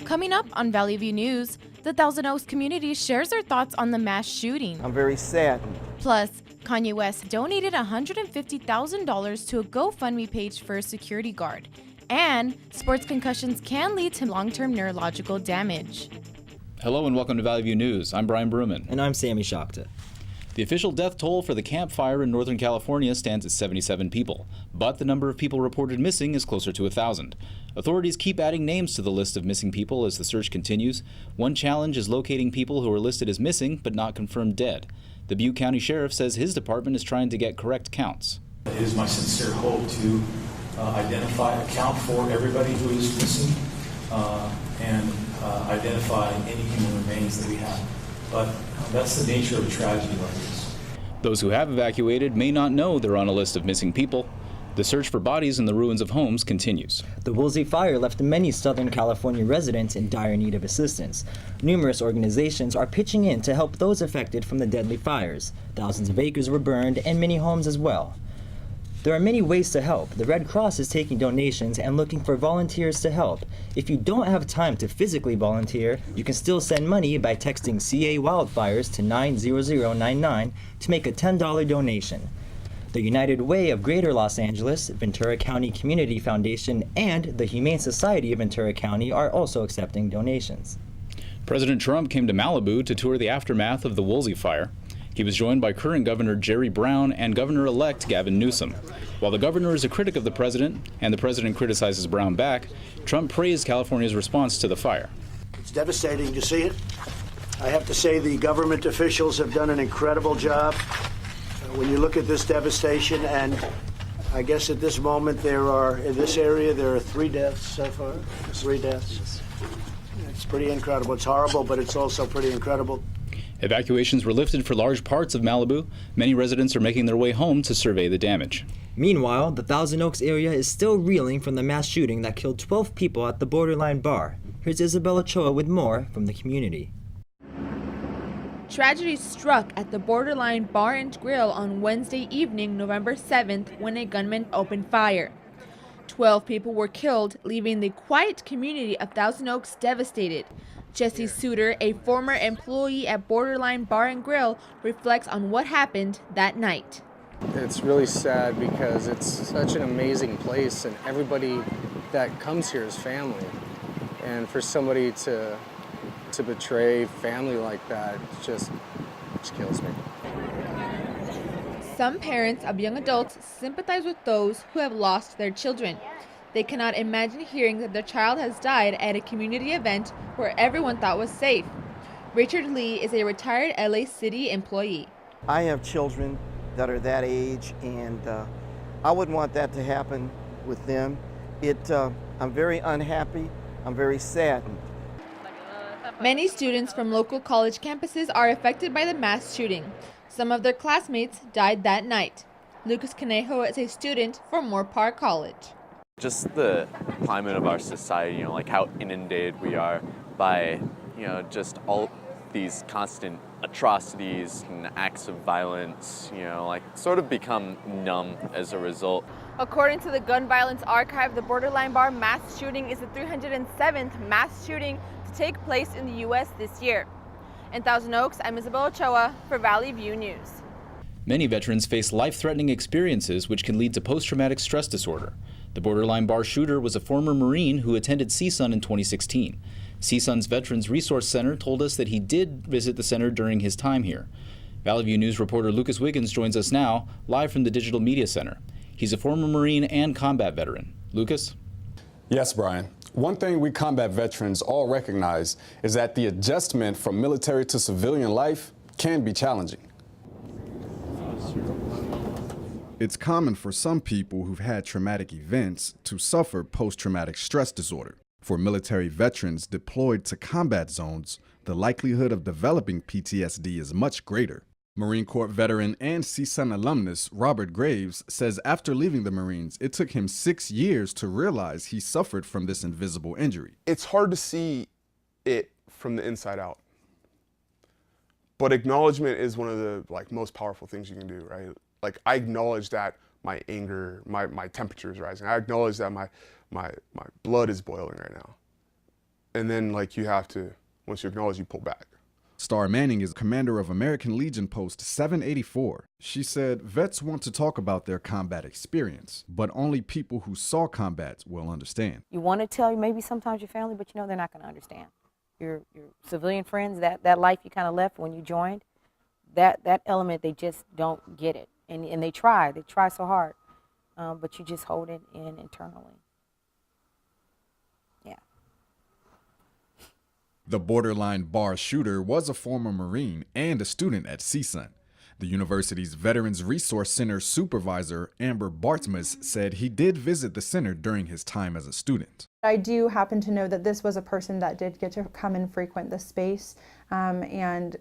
Coming up on Valley View News, the Thousand Oaks community shares their thoughts on the mass shooting. I'm very saddened. Plus, Kanye West donated $150,000 to a GoFundMe page for a security guard. And sports concussions can lead to long-term neurological damage. Hello and welcome to Valley View News. I'm Brian Bruman. And I'm Sammy Shakta. The official death toll for the Camp Fire in Northern California stands at 77 people, but the number of people reported missing is closer to 1,000. Authorities keep adding names to the list of missing people as the search continues. One challenge is locating people who are listed as missing but not confirmed dead. The Butte County Sheriff says his department is trying to get correct counts. It is my sincere hope to identify, account for everybody who is missing, and identify any human remains that we have. But that's the nature of a tragedy like this. Those who have evacuated may not know they're on a list of missing people. The search for bodies in the ruins of homes continues. The Woolsey fire left many Southern California residents in dire need of assistance. Numerous organizations are pitching in to help those affected from the deadly fires. Thousands of acres were burned and many homes as well. There are many ways to help. The Red Cross is taking donations and looking for volunteers to help. If you don't have time to physically volunteer, you can still send money by texting CA Wildfires to 90099 to make a $10 donation. The United Way of Greater Los Angeles, Ventura County Community Foundation, and the Humane Society of Ventura County are also accepting donations. President Trump came to Malibu to tour the aftermath of the Woolsey fire. He was joined by current Governor Jerry Brown and Governor-elect Gavin Newsom. While the governor is a critic of the president and the president criticizes Brown back, Trump praised California's response to the fire. It's devastating to see it. I have to say the government officials have done an incredible job. When you look at this devastation, and I guess at this moment in this area, there are 3 deaths so far. 3 deaths. It's pretty incredible. It's horrible, but it's also pretty incredible. Evacuations were lifted for large parts of Malibu. Many residents are making their way home to survey the damage. Meanwhile, the Thousand Oaks area is still reeling from the mass shooting that killed 12 people at the Borderline Bar. Here's Isabel Ochoa with more from the community. Tragedy struck at the Borderline Bar and Grill on Wednesday evening, November 7th, when a gunman opened fire. 12 people were killed, leaving the quiet community of Thousand Oaks devastated. Jesse Suter, a former employee at Borderline Bar and Grill, reflects on what happened that night. It's really sad because it's such an amazing place and everybody that comes here is family. And for somebody to betray family like that just kills me. Some parents of young adults sympathize with those who have lost their children. They cannot imagine hearing that their child has died at a community event where everyone thought was safe. Richard Lee is a retired LA City employee. I have children that are that age, and I wouldn't want that to happen with them. I'm very unhappy. I'm very saddened. Many students from local college campuses are affected by the mass shooting. Some of their classmates died that night. Lucas Conejo is a student from Moore Park College. Just the climate of our society, like how inundated we are by, just all these constant atrocities and acts of violence, sort of become numb as a result. According to the Gun Violence Archive, the Borderline Bar mass shooting is the 307th mass shooting to take place in the U.S. this year. In Thousand Oaks, I'm Isabel Ochoa for Valley View News. Many veterans face life-threatening experiences which can lead to post-traumatic stress disorder. The Borderline Bar shooter was a former Marine who attended CSUN in 2016. CSUN's Veterans Resource Center told us that he did visit the center during his time here. Valley View News reporter Lucas Wiggins joins us now, live from the Digital Media Center. He's a former Marine and combat veteran. Lucas? Yes, Brian. One thing we combat veterans all recognize is that the adjustment from military to civilian life can be challenging. It's common for some people who've had traumatic events to suffer post-traumatic stress disorder. For military veterans deployed to combat zones, the likelihood of developing PTSD is much greater. Marine Corps veteran and CSUN alumnus Robert Graves says after leaving the Marines, it took him 6 years to realize he suffered from this invisible injury. It's hard to see it from the inside out. But acknowledgement is one of the most powerful things you can do, right? I acknowledge that my anger, my temperature is rising. I acknowledge that my blood is boiling right now. and then like you have to, once you acknowledge, you pull back. Star Manning is commander of American Legion Post 784. She said vets want to talk about their combat experience, but only people who saw combat will understand. You want to tell maybe sometimes your family, but you know they're not going to understand. Your civilian friends, that life you kind of left when you joined, that element, they just don't get it. And they try so hard, but you just hold it in internally. Yeah. The borderline bar shooter was a former Marine and a student at CSUN. The university's Veterans Resource Center supervisor, Amber Bartmus, said he did visit the center during his time as a student. I do happen to know that this was a person that did get to come and frequent the space and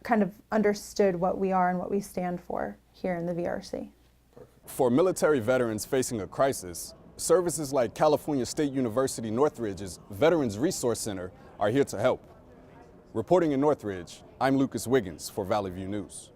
kind of understood what we are and what we stand for here in the VRC. For military veterans facing a crisis, services like California State University Northridge's Veterans Resource Center are here to help. Reporting in Northridge, I'm Lucas Wiggins for Valley View News.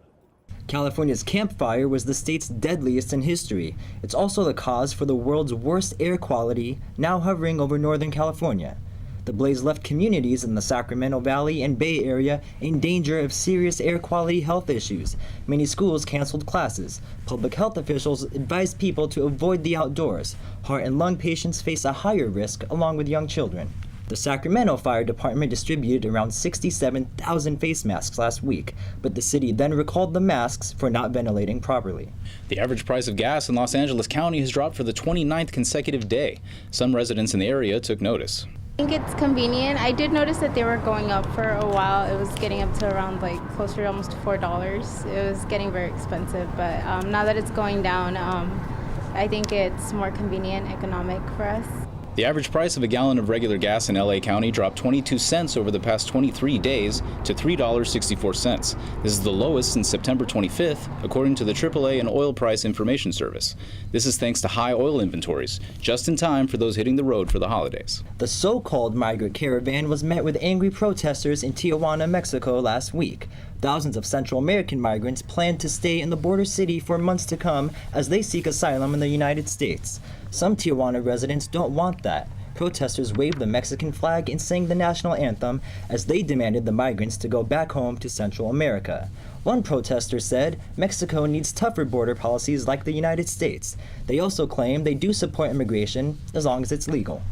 California's Camp Fire was the state's deadliest in history. It's also the cause for the world's worst air quality now hovering over Northern California. The blaze left communities in the Sacramento Valley and Bay Area in danger of serious air quality health issues. Many schools canceled classes. Public health officials advised people to avoid the outdoors. Heart and lung patients face a higher risk along with young children. The Sacramento Fire Department distributed around 67,000 face masks last week, but the city then recalled the masks for not ventilating properly. The average price of gas in Los Angeles County has dropped for the 29th consecutive day. Some residents in the area took notice. I think it's convenient. I did notice that they were going up for a while. It was getting up to around closer to almost $4. It was getting very expensive, but now that it's going down, I think it's more convenient, economic for us. The average price of a gallon of regular gas in LA County dropped 22 cents over the past 23 days to $3.64. This is the lowest since September 25th, according to the AAA and Oil Price Information Service. This is thanks to high oil inventories, just in time for those hitting the road for the holidays. The so-called migrant caravan was met with angry protesters in Tijuana, Mexico last week. Thousands of Central American migrants plan to stay in the border city for months to come as they seek asylum in the United States. Some Tijuana residents don't want that. Protesters waved the Mexican flag and sang the national anthem as they demanded the migrants to go back home to Central America. One protester said Mexico needs tougher border policies like the United States. They also claim they do support immigration as long as it's legal.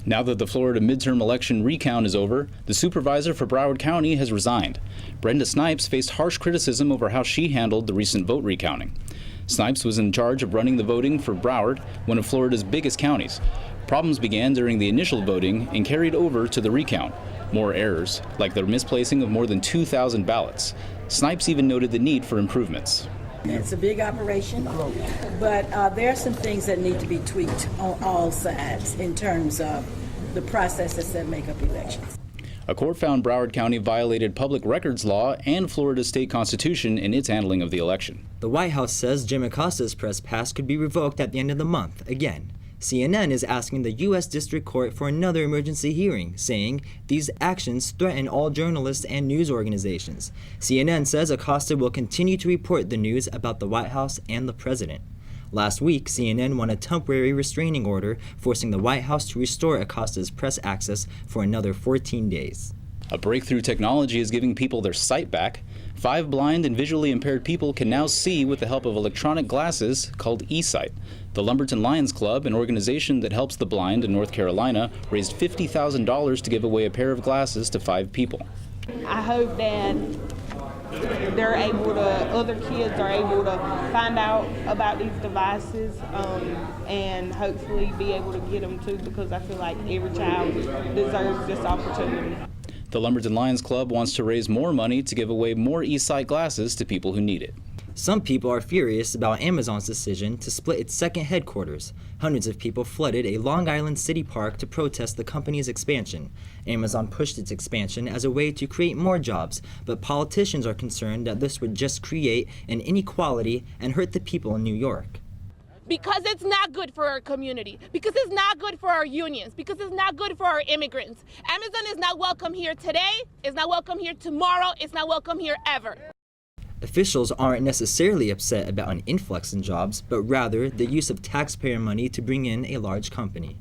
Now that the Florida midterm election recount is over, the supervisor for Broward County has resigned. Brenda Snipes faced harsh criticism over how she handled the recent vote recounting. Snipes was in charge of running the voting for Broward, one of Florida's biggest counties. Problems began during the initial voting and carried over to the recount. More errors, like the misplacing of more than 2,000 ballots. Snipes even noted the need for improvements. It's a big operation, but there are some things that need to be tweaked on all sides in terms of the processes that make up elections. A court found Broward County violated public records law and Florida state constitution in its handling of the election. The White House says Jim Acosta's press pass could be revoked at the end of the month again. CNN is asking the U.S. District Court for another emergency hearing, saying these actions threaten all journalists and news organizations. CNN says Acosta will continue to report the news about the White House and the president. Last week, CNN won a temporary restraining order, forcing the White House to restore Acosta's press access for another 14 days. A breakthrough technology is giving people their sight back. 5 blind and visually impaired people can now see with the help of electronic glasses called eSight. The Lumberton Lions Club, an organization that helps the blind in North Carolina, raised $50,000 to give away a pair of glasses to 5 people. I hope that they're able to, other kids are able to find out about these devices and hopefully be able to get them too, because I feel like every child deserves this opportunity. The Lumberton Lions Club wants to raise more money to give away more eSight glasses to people who need it. Some people are furious about Amazon's decision to split its second headquarters. Hundreds of people flooded a Long Island city park to protest the company's expansion. Amazon pushed its expansion as a way to create more jobs, but politicians are concerned that this would just create an inequality and hurt the people in New York. Because it's not good for our community, because it's not good for our unions, because it's not good for our immigrants. Amazon is not welcome here today, it's not welcome here tomorrow, it's not welcome here ever. Officials aren't necessarily upset about an influx in jobs, but rather the use of taxpayer money to bring in a large company.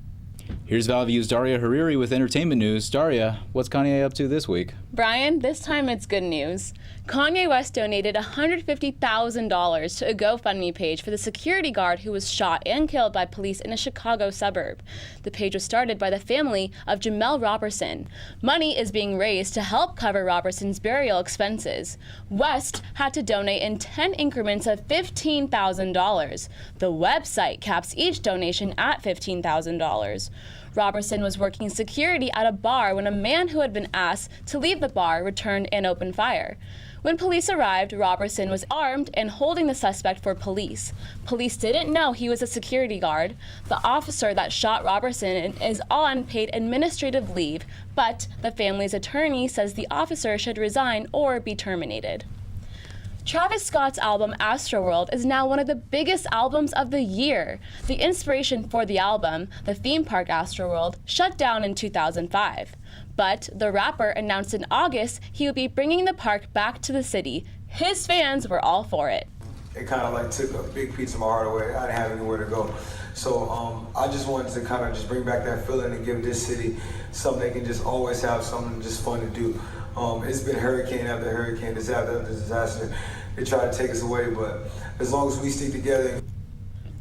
Here's Valley View's Daria Hariri with entertainment news. Daria, what's Kanye up to this week? Brian, this time it's good news. Kanye West donated $150,000 to a GoFundMe page for the security guard who was shot and killed by police in a Chicago suburb. The page was started by the family of Jamel Robertson. Money is being raised to help cover Robertson's burial expenses. West had to donate in 10 increments of $15,000. The website caps each donation at $15,000. Robertson was working security at a bar when a man who had been asked to leave the bar returned and opened fire. When police arrived, Robertson was armed and holding the suspect for police. Police didn't know he was a security guard. The officer that shot Robertson is on paid administrative leave, but the family's attorney says the officer should resign or be terminated. Travis Scott's album Astroworld is now one of the biggest albums of the year. The inspiration for the album, the theme park Astroworld, shut down in 2005. But the rapper announced in August he would be bringing the park back to the city. His fans were all for it. It kind of like took a big piece of my heart away. I didn't have anywhere to go. So I just wanted to kind of just bring back that feeling and give this city something they can just always have something just fun to do. It's been hurricane after hurricane, disaster after disaster. They try to take us away, but as long as we stick together.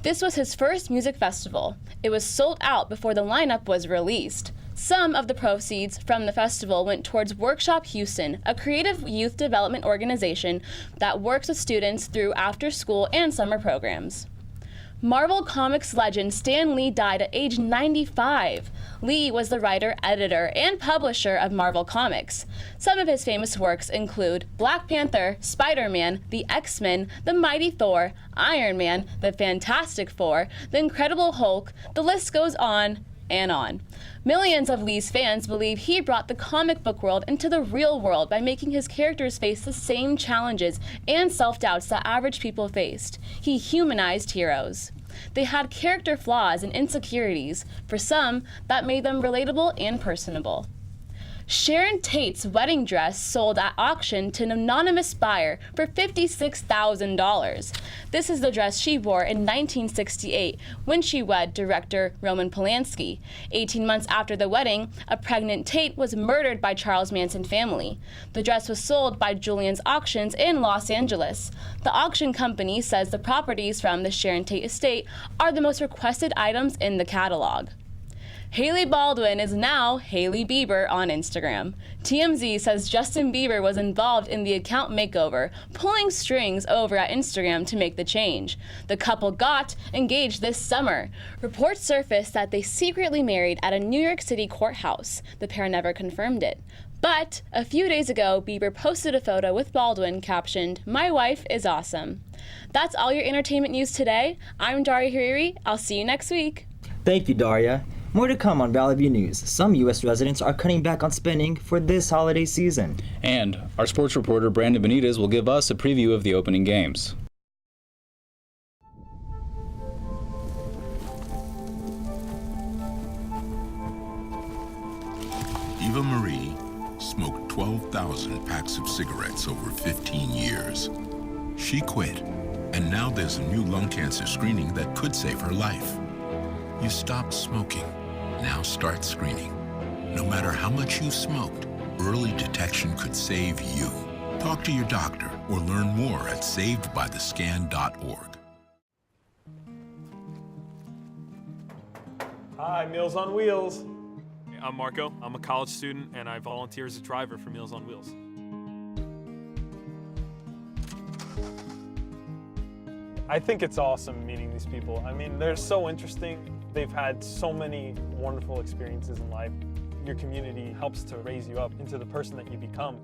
This was his first music festival. It was sold out before the lineup was released. Some of the proceeds from the festival went towards Workshop Houston, a creative youth development organization that works with students through after-school and summer programs. Marvel Comics legend Stan Lee died at age 95. Lee was the writer, editor, and publisher of Marvel Comics. Some of his famous works include Black Panther, Spider-Man, the X-Men, the Mighty Thor, Iron Man, the Fantastic Four, the Incredible Hulk. The list goes on and on. Millions of Lee's fans believe he brought the comic book world into the real world by making his characters face the same challenges and self-doubts that average people faced. He humanized heroes. They had character flaws and insecurities. For some, that made them relatable and personable. Sharon Tate's wedding dress sold at auction to an anonymous buyer for $56,000. This is the dress she wore in 1968 when she wed director Roman Polanski. 18 months after the wedding, a pregnant Tate was murdered by Charles Manson family. The dress was sold by Julian's Auctions in Los Angeles. The auction company says the properties from the Sharon Tate estate are the most requested items in the catalog. Hailey Baldwin is now Hailey Bieber on Instagram. TMZ says Justin Bieber was involved in the account makeover, pulling strings over at Instagram to make the change. The couple got engaged this summer. Reports surfaced that they secretly married at a New York City courthouse. The pair never confirmed it. But a few days ago, Bieber posted a photo with Baldwin captioned, "My wife is awesome." That's all your entertainment news today. I'm Daria Hariri. I'll see you next week. Thank you, Daria. More to come on Valley View News. Some U.S. residents are cutting back on spending for this holiday season. And our sports reporter Brandon Benitez will give us a preview of the opening games. Eva Marie smoked 12,000 packs of cigarettes over 15 years. She quit, and now there's a new lung cancer screening that could save her life. You stopped smoking. Now start screening. No matter how much you smoked, early detection could save you. Talk to your doctor or learn more at savedbythescan.org. Hi, Meals on Wheels. I'm Marco. I'm a college student and I volunteer as a driver for Meals on Wheels. I think it's awesome meeting these people. I mean, they're so interesting. They've had so many wonderful experiences in life. Your community helps to raise you up into the person that you become.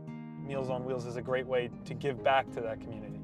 Meals on Wheels is a great way to give back to that community.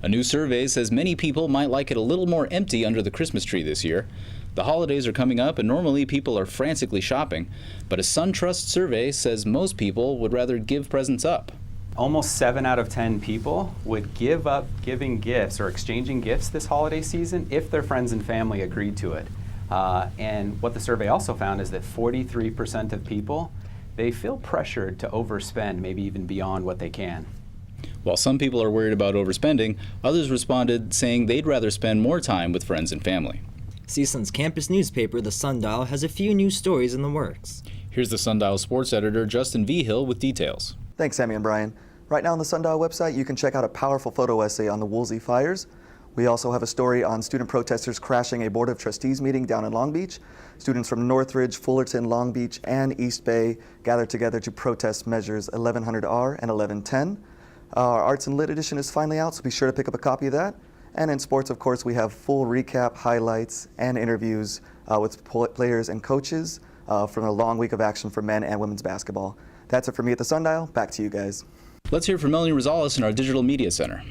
A new survey says many people might like it a little more empty under the Christmas tree this year. The holidays are coming up and normally people are frantically shopping, but a SunTrust survey says most people would rather give presents up. Almost 7 out of 10 people would give up giving gifts or exchanging gifts this holiday season if their friends and family agreed to it. And what the survey also found is that 43% of people, they feel pressured to overspend, maybe even beyond what they can. While some people are worried about overspending, others responded saying they'd rather spend more time with friends and family. CSUN's campus newspaper, The Sundial, has a few new stories in the works. Here's the Sundial sports editor, Justin V. Hill, with details. Thanks, Sammy and Brian. Right now on the Sundial website, you can check out a powerful photo essay on the Woolsey fires. We also have a story on student protesters crashing a Board of Trustees meeting down in Long Beach. Students from Northridge, Fullerton, Long Beach, and East Bay gathered together to protest measures 1100R and 1110. Our Arts and Lit edition is finally out, so be sure to pick up a copy of that. And in sports, of course, we have full recap, highlights, and interviews with players and coaches from a long week of action for men and women's basketball. That's it for me at the Sundial. Back to you guys. Let's hear from Melanie Rosales in our Digital Media Center.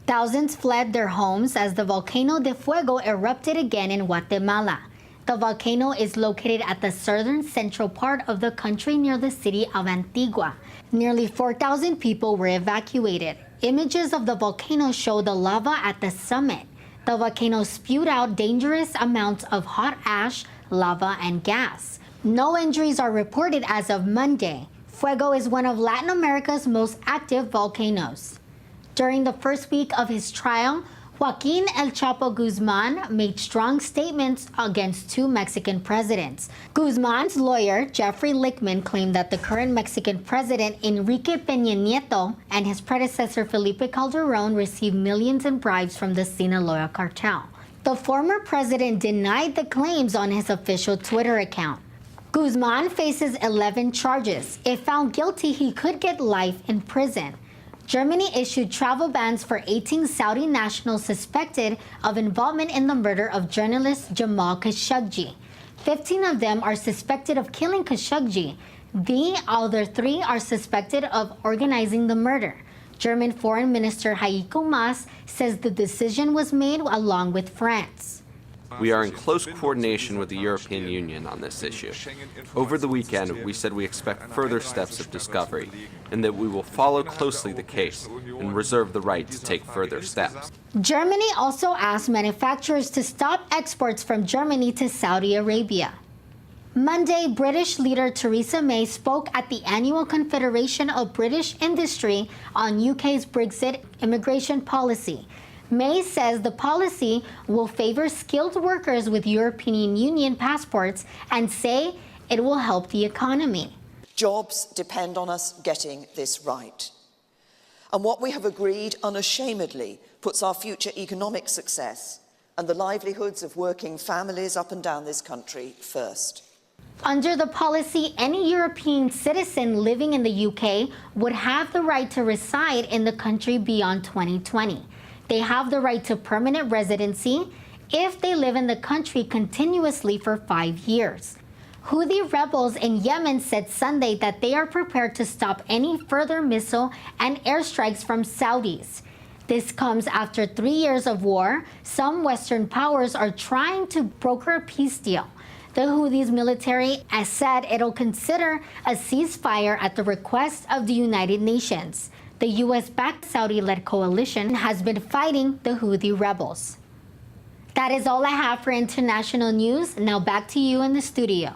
Thousands fled their homes as the volcano de Fuego erupted again in Guatemala. The volcano is located at the southern central part of the country near the city of Antigua. Nearly 4,000 people were evacuated. Images of the volcano show the lava at the summit. The volcano spewed out dangerous amounts of hot ash, lava, and gas. No injuries are reported as of Monday. Fuego is one of Latin America's most active volcanoes. During the first week of his trial, Joaquin El Chapo Guzman made strong statements against two Mexican presidents. Guzman's lawyer, Jeffrey Lichtman, claimed that the current Mexican president, Enrique Peña Nieto, and his predecessor, Felipe Calderón, received millions in bribes from the Sinaloa cartel. The former president denied the claims on his official Twitter account. Guzman faces 11 charges. If found guilty, he could get life in prison. Germany issued travel bans for 18 Saudi nationals suspected of involvement in the murder of journalist Jamal Khashoggi. 15 of them are suspected of killing Khashoggi. The other 3 are suspected of organizing the murder. German Foreign Minister Heiko Maas says the decision was made along with France. We are in close coordination with the European Union on this issue. Over the weekend, we said we expect further steps of discovery and that we will follow closely the case and reserve the right to take further steps. Germany also asked manufacturers to stop exports from Germany to Saudi Arabia. Monday, British leader Theresa May spoke at the annual Confederation of British Industry on UK's Brexit immigration policy. May says the policy will favor skilled workers with European Union passports and say it will help the economy. Jobs depend on us getting this right. And what we have agreed unashamedly puts our future economic success and the livelihoods of working families up and down this country first. Under the policy, any European citizen living in the UK would have the right to reside in the country beyond 2020. They have the right to permanent residency if they live in the country continuously for 5 years. Houthi rebels in Yemen said Sunday that they are prepared to stop any further missile and airstrikes from Saudis. This comes after 3 years of war. Some Western powers are trying to broker a peace deal. The Houthis military has said it'll consider a ceasefire at the request of the United Nations. The U.S.-backed Saudi-led coalition has been fighting the Houthi rebels. That is all I have for international news. Now back to you in the studio.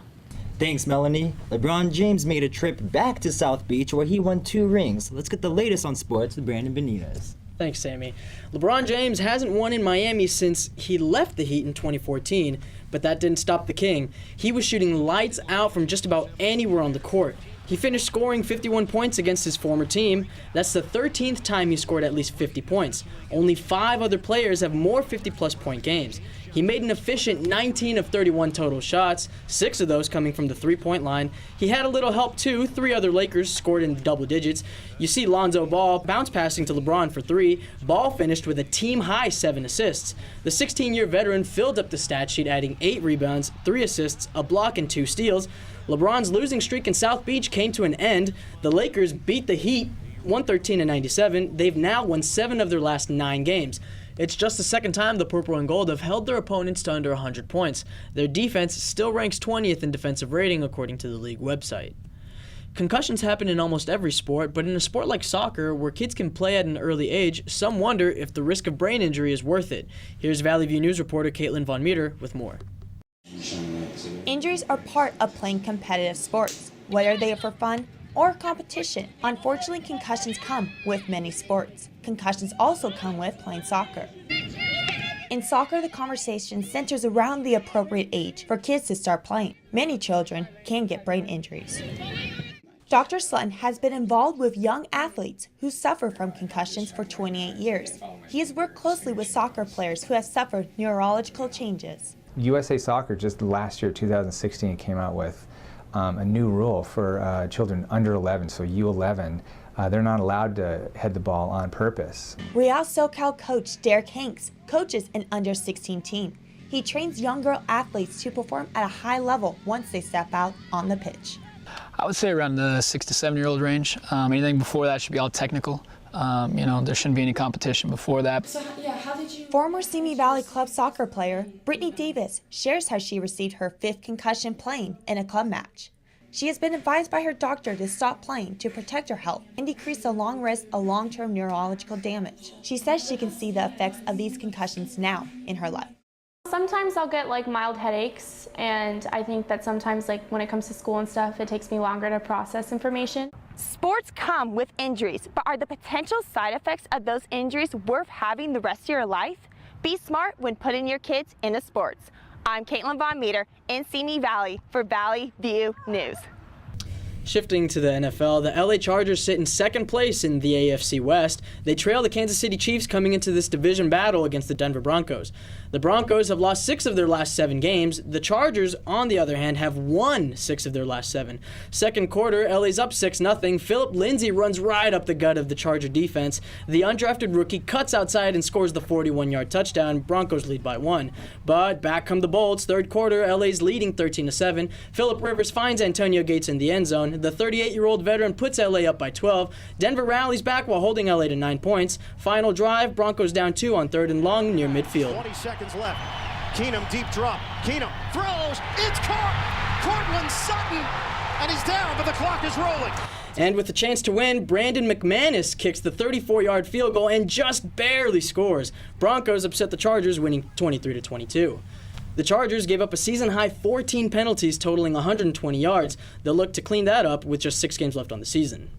Thanks, Melanie. LeBron James made a trip back to South Beach where he won 2 rings. Let's get the latest on sports with Brandon Benitez. Thanks, Sammy. LeBron James hasn't won in Miami since he left the Heat in 2014, but that didn't stop the King. He was shooting lights out from just about anywhere on the court. He finished scoring 51 points against his former team. That's the 13th time he scored at least 50 points. Only 5 other players have more 50-plus point games. He made an efficient 19 of 31 total shots, 6 of those coming from the three-point line. He had a little help, too. 3 other Lakers scored in double digits. You see Lonzo Ball bounce passing to LeBron for 3. Ball finished with a team-high 7 assists. The 16-year veteran filled up the stat sheet, adding 8 rebounds, 3 assists, a block, and 2 steals. LeBron's losing streak in South Beach came to an end. The Lakers beat the Heat 113-97, they've now won 7 of their last 9 games. It's just the second time the Purple and Gold have held their opponents to under 100 points. Their defense still ranks 20th in defensive rating according to the league website. Concussions happen in almost every sport, but in a sport like soccer, where kids can play at an early age, some wonder if the risk of brain injury is worth it. Here's Valley View News reporter Caitlin Von Meter with more. Injuries are part of playing competitive sports, whether they are for fun or competition. Unfortunately, concussions come with many sports. Concussions also come with playing soccer. In soccer, the conversation centers around the appropriate age for kids to start playing. Many children can get brain injuries. Dr. Slutton has been involved with young athletes who suffer from concussions for 28 years. He has worked closely with soccer players who have suffered neurological changes. USA Soccer just last year, 2016, came out with a new rule for children under 11, so U11. They're not allowed to head the ball on purpose. Real SoCal coach Derek Hanks coaches an under-16 team. He trains young girl athletes to perform at a high level once they step out on the pitch. I would say around the 6 to 7 year old range. Anything before that should be all technical. There shouldn't be any competition before that. So, how did you... Former Simi Valley Club soccer player Brittany Davis shares how she received her 5th concussion playing in a club match. She has been advised by her doctor to stop playing to protect her health and decrease the long risk of long-term neurological damage. She says she can see the effects of these concussions now in her life. Sometimes I'll get mild headaches, and I think that sometimes when it comes to school and stuff, it takes me longer to process information. Sports come with injuries, but are the potential side effects of those injuries worth having the rest of your life? Be smart when putting your kids into sports. I'm Caitlin Von Meter in Simi Valley for Valley View News. Shifting to the NFL, the LA Chargers sit in second place in the AFC West. They trail the Kansas City Chiefs coming into this division battle against the Denver Broncos. The Broncos have lost 6 of their last 7 games. The Chargers, on the other hand, have won 6 of their last 7. Second quarter, LA's up 6-0. Phillip Lindsay runs right up the gut of the Charger defense. The undrafted rookie cuts outside and scores the 41-yard touchdown. Broncos lead by 1. But back come the Bolts. Third quarter, LA's leading 13-7. Phillip Rivers finds Antonio Gates in the end zone. The 38-year-old veteran puts LA up by 12. Denver rallies back while holding LA to 9 points. Final drive, Broncos down 2 on 3rd and long near midfield. 20 seconds left. Keenum deep drop. Keenum throws. It's caught. Cortland Sutton. And he's down, but the clock is rolling. And with a chance to win, Brandon McManus kicks the 34-yard field goal and just barely scores. Broncos upset the Chargers, winning 23-22. The Chargers gave up a season-high 14 penalties totaling 120 yards. They'll look to clean that up with just 6 games left on the season.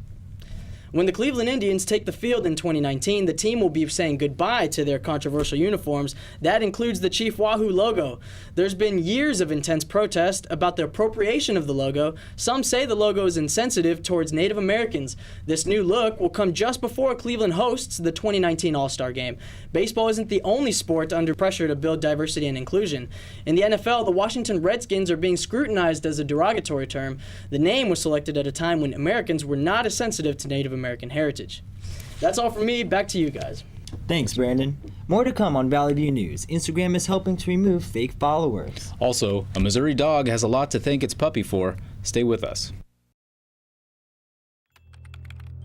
When the Cleveland Indians take the field in 2019, the team will be saying goodbye to their controversial uniforms. That includes the Chief Wahoo logo. There's been years of intense protest about the appropriation of the logo. Some say the logo is insensitive towards Native Americans. This new look will come just before Cleveland hosts the 2019 All-Star Game. Baseball isn't the only sport under pressure to build diversity and inclusion. In the NFL, the Washington Redskins are being scrutinized as a derogatory term. The name was selected at a time when Americans were not as sensitive to Native American heritage. That's all from me. Back to you guys. Thanks, Brandon. More to come on Valley View News. Instagram is helping to remove fake followers. Also, a Missouri dog has a lot to thank its puppy for. Stay with us.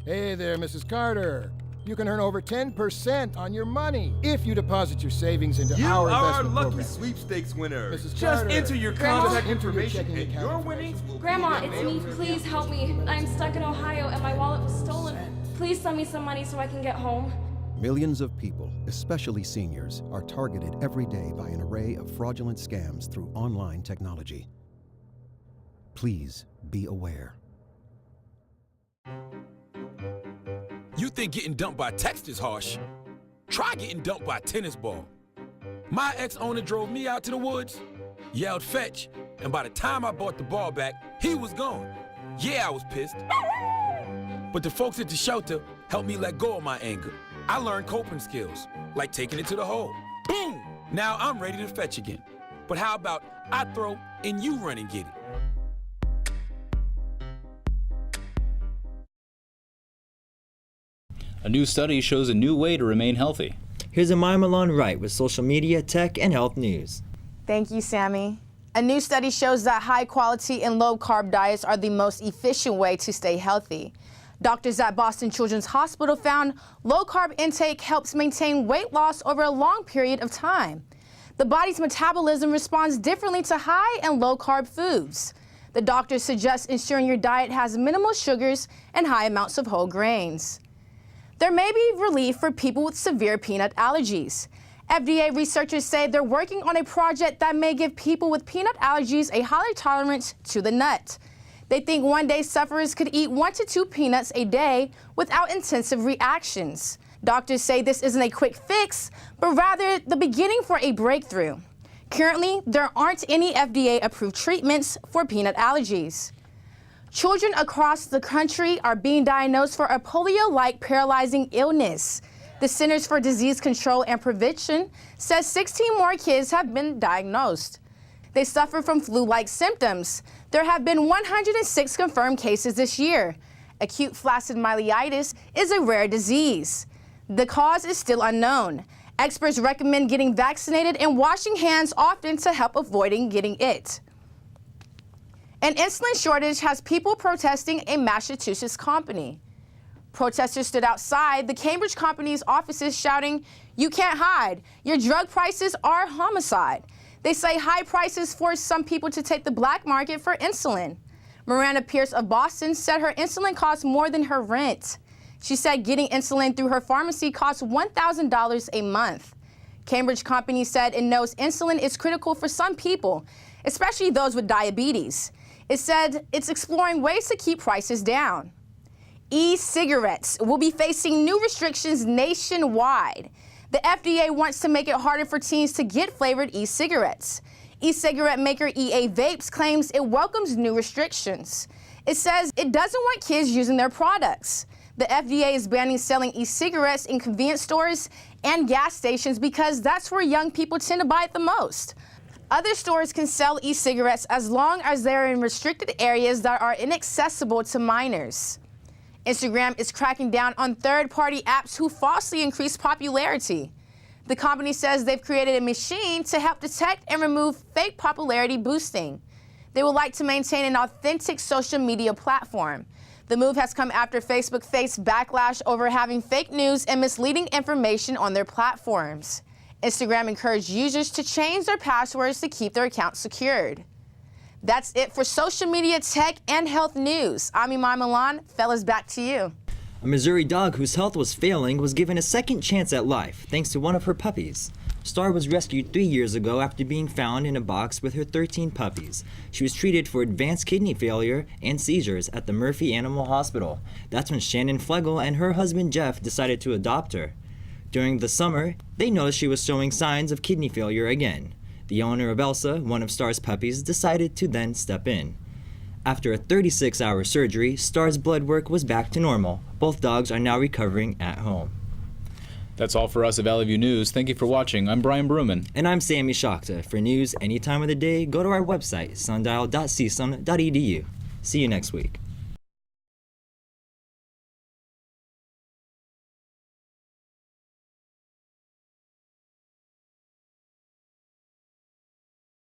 Hey there, Mrs. Carter. You can earn over 10% on your money if you deposit your savings into our investment program. Lucky sweepstakes winner. Mrs. Just Carter, enter your contact information and your winnings. Grandma, it's me. Please help me. I'm stuck in Ohio and my wallet was stolen. Please send me some money so I can get home. Millions of people, especially seniors, are targeted every day by an array of fraudulent scams through online technology. Please be aware. You think getting dumped by text is harsh? Try getting dumped by a tennis ball. My ex-owner drove me out to the woods, yelled fetch, and by the time I bought the ball back, he was gone. Yeah, I was pissed. But the folks at the shelter helped me let go of my anger. I learned coping skills, like taking it to the hole. Boom! Now I'm ready to fetch again. But how about I throw and you run and get it? A new study shows a new way to remain healthy. Here's Amaya Malone Wright with social media, tech, and health news. Thank you, Sammy. A new study shows that high-quality and low-carb diets are the most efficient way to stay healthy. Doctors at Boston Children's Hospital found low-carb intake helps maintain weight loss over a long period of time. The body's metabolism responds differently to high and low-carb foods. The doctor suggests ensuring your diet has minimal sugars and high amounts of whole grains. There may be relief for people with severe peanut allergies. FDA researchers say they're working on a project that may give people with peanut allergies a higher tolerance to the nut. They think one day sufferers could eat 1 to 2 peanuts a day without intensive reactions. Doctors say this isn't a quick fix, but rather the beginning for a breakthrough. Currently, there aren't any FDA-approved treatments for peanut allergies. Children across the country are being diagnosed for a polio-like paralyzing illness. The Centers for Disease Control and Prevention says 16 more kids have been diagnosed. They suffer from flu-like symptoms. There have been 106 confirmed cases this year. Acute flaccid myelitis is a rare disease. The cause is still unknown. Experts recommend getting vaccinated and washing hands often to help avoiding getting it. An insulin shortage has people protesting a Massachusetts company. Protesters stood outside the Cambridge company's offices shouting, "You can't hide. Your drug prices are homicide." They say high prices force some people to take the black market for insulin. Miranda Pierce of Boston said her insulin costs more than her rent. She said getting insulin through her pharmacy costs $1,000 a month. Cambridge company said it knows insulin is critical for some people, especially those with diabetes. It said it's exploring ways to keep prices down. E-cigarettes will be facing new restrictions nationwide. The FDA wants to make it harder for teens to get flavored e-cigarettes. E-cigarette maker EA Vapes claims it welcomes new restrictions. It says it doesn't want kids using their products. The FDA is banning selling e-cigarettes in convenience stores and gas stations because that's where young people tend to buy it the most. Other stores can sell e-cigarettes as long as they're in restricted areas that are inaccessible to minors. Instagram is cracking down on third-party apps who falsely increase popularity. The company says they've created a machine to help detect and remove fake popularity boosting. They would like to maintain an authentic social media platform. The move has come after Facebook faced backlash over having fake news and misleading information on their platforms. Instagram encouraged users to change their passwords to keep their accounts secured. That's it for social media, tech, and health news. I'm Iman Milan. Fellas, back to you. A Missouri dog whose health was failing was given a second chance at life thanks to one of her puppies. Star was rescued 3 years ago after being found in a box with her 13 puppies. She was treated for advanced kidney failure and seizures at the Murphy Animal Hospital. That's when Shannon Flegel and her husband Jeff decided to adopt her. During the summer, they noticed she was showing signs of kidney failure again. The owner of Elsa, one of Star's puppies, decided to then step in. After a 36-hour surgery, Star's blood work was back to normal. Both dogs are now recovering at home. That's all for us at Valley View News. Thank you for watching. I'm Brian Bruman. And I'm Sammy Shakta. For news any time of the day, go to our website, sundial.csun.edu. See you next week.